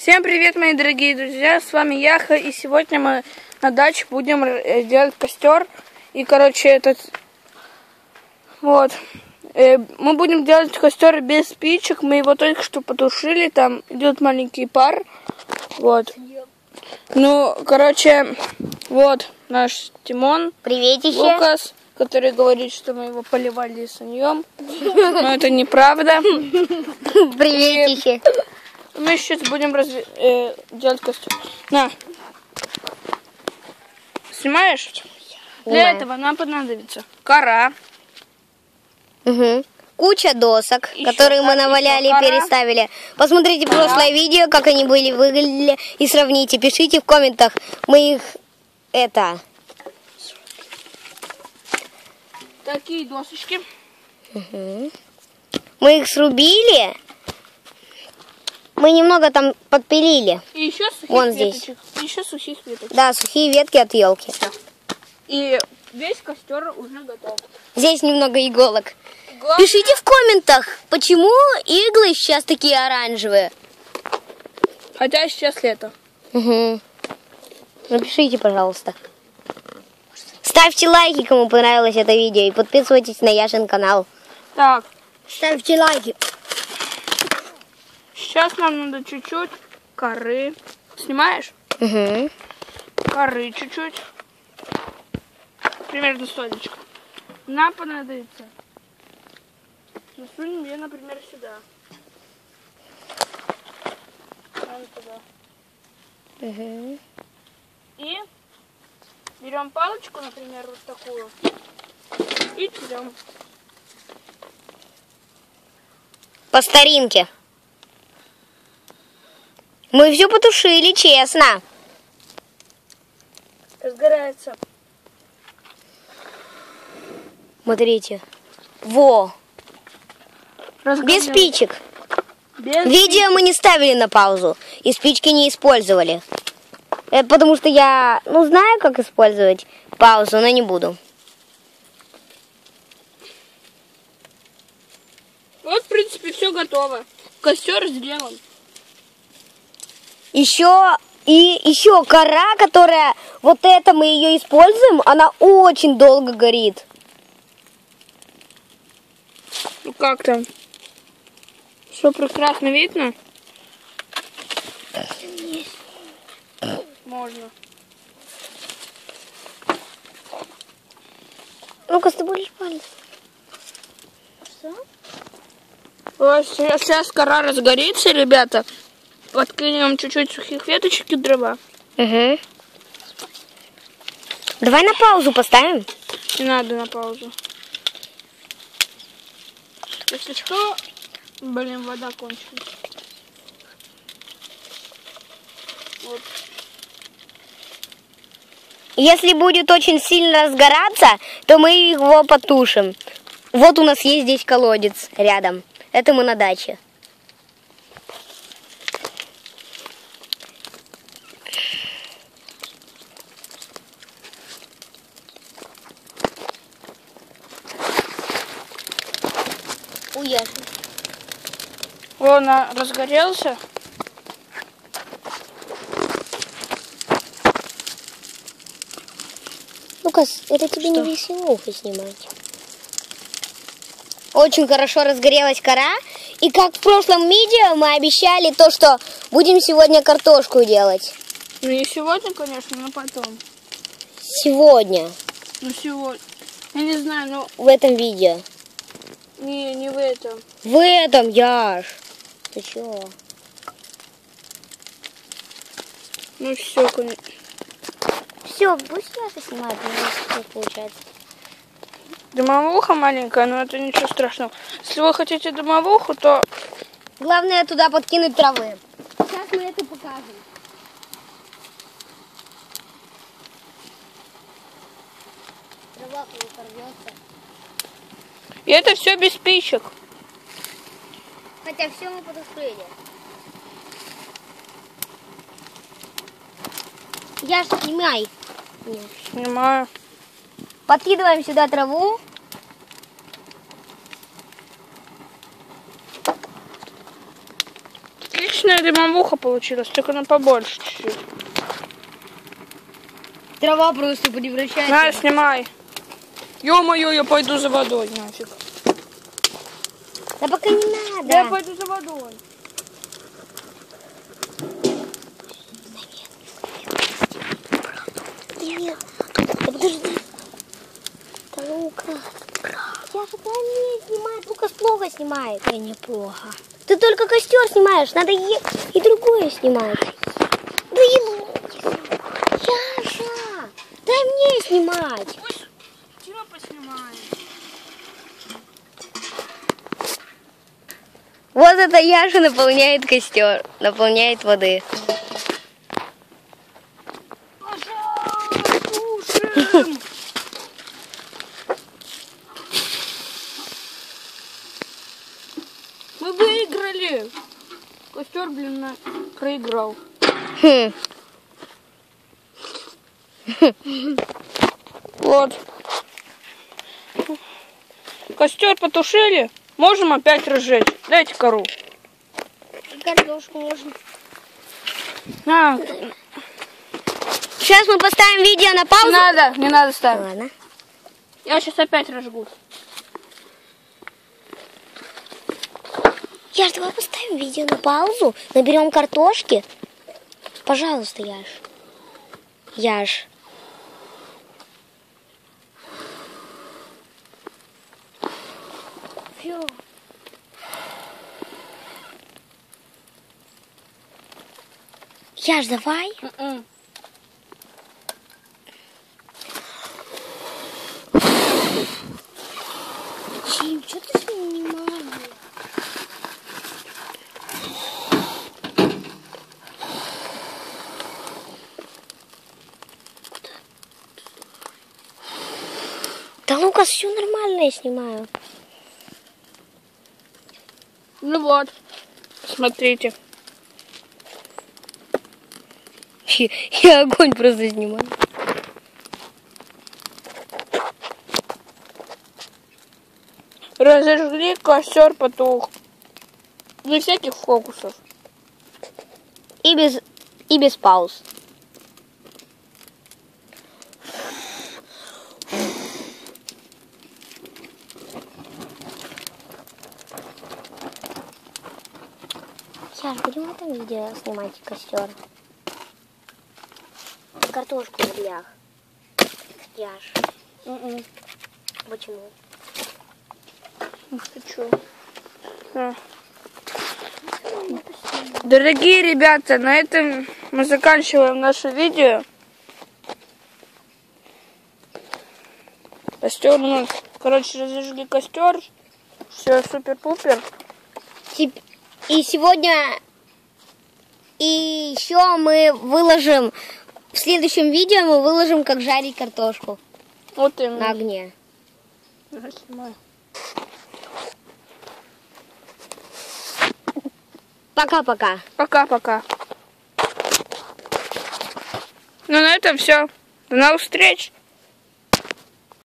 Всем привет, мои дорогие друзья, с вами Яха, и сегодня мы на даче будем делать костер. И, короче, мы будем делать костер без спичек, мы его только что потушили, там идет маленький пар, вот. Ну, короче, вот наш Тимон, приветище. Лукас, который говорит, что мы его поливали саньем, но это неправда. Приветище. Мы сейчас будем делать костер. На. Снимаешь? Для этого нам понадобится кора. Угу. Куча досок, которые мы наваляли и переставили. Посмотрите прошлое видео, как они выглядели, и сравните. Пишите в комментах. Мы их Такие досочки. Угу. Мы их срубили. Мы немного там подпилили. И еще сухих веточек. Еще сухих веточек. Да, сухие ветки от елки. И весь костер уже готов. Здесь немного иголок. Пишите в комментах, почему иглы сейчас такие оранжевые. Хотя сейчас лето. Угу. Напишите, пожалуйста. Ставьте лайки, кому понравилось это видео, и подписывайтесь на Яшин канал. Так. Ставьте лайки. Сейчас нам надо чуть-чуть коры. Снимаешь? Угу. Коры чуть-чуть. Примерно столечко. Нам понадобится. Засунем ее, например, сюда. Туда. Угу. И берем палочку, например, вот такую. И берем. По старинке. Мы все потушили, честно. Разгорается. Смотрите. Во. Без спичек. Видео мы не ставили на паузу. И спички не использовали. Это потому что я, знаю, как использовать паузу, но не буду. Вот, в принципе, все готово. Костер сделан. Еще кора, которая, вот это мы ее используем, она очень долго горит. Ну как там? Все прекрасно видно? Можно. Ну-ка, ты будешь палец. Что? Вот сейчас кора разгорится, ребята. Подкинем чуть-чуть сухих веточек и дрова. Угу. Давай на паузу поставим. Не надо на паузу. Если что, блин, вода кончилась. Вот. Если будет очень сильно разгораться, то мы его потушим. Вот у нас есть здесь колодец рядом. Это мы на даче. Он разгорелся. Лукас, это тебе не веселуху снимать. Очень хорошо разгорелась кора. И как в прошлом видео мы обещали то, что будем сегодня картошку делать. Ну не сегодня, конечно, но потом. Сегодня. Ну сегодня. Я не знаю, но... В этом видео. Не в этом. В этом, Яш. Ты чего? Ну все, конечно. Все, пусть Яша снимает, у нас получается. Дымовуха маленькая, но это ничего страшного. Если вы хотите дымовуху, то... Главное туда подкинуть травы. Сейчас мы это покажем. Трава порвется. И это все без спичек. Хотя все мы потушили. Яш, снимай. Нет. Снимаю. Подкидываем сюда траву. Отличная дымовуха получилась, только она побольше чуть-чуть. Трава просто превращается. На, снимай. Ё-моё, я пойду за водой, нафиг. Да пока не надо. Я пойду за водой. Нет. Да подожди. Да Лука. Я же не снимает. Лукас плохо снимает. Да неплохо. Ты только костер снимаешь. Надо и другое снимать. Да Яша, дай мне снимать. Пусть Тима поснимает. Вот это Яша наполняет костер. Наполняет воды. Тушим. Мы выиграли. Костер, блин, проиграл. Хм. Вот. Костер потушили. Можем опять разжечь. Дайте кору. Картошку можно. На. Сейчас мы поставим видео на паузу. Не надо ставить. Ладно. Я сейчас опять разжгу. Яш, давай поставим видео на паузу. Наберем картошки. Пожалуйста, Яш. Яш. Всё. Яш, давай. Чим, что ты снимаешь? Да, Лукас, все нормально я снимаю. Ну вот. Смотрите. Я огонь просто снимаю. Разожгли, костер потух. Без всяких фокусов. И без пауз. Яш, будем в этом видео снимать костер. Картошку в углях. Яш. Почему? Хочу. Дорогие ребята, на этом мы заканчиваем наше видео. Костер у нас, короче, разожгли костер. Все супер-пупер. И сегодня и еще мы выложим в следующем видео мы выложим, как жарить картошку Вот именно. на огне. Я снимаю. Пока-пока. Пока-пока. Ну на этом все. До новых встреч.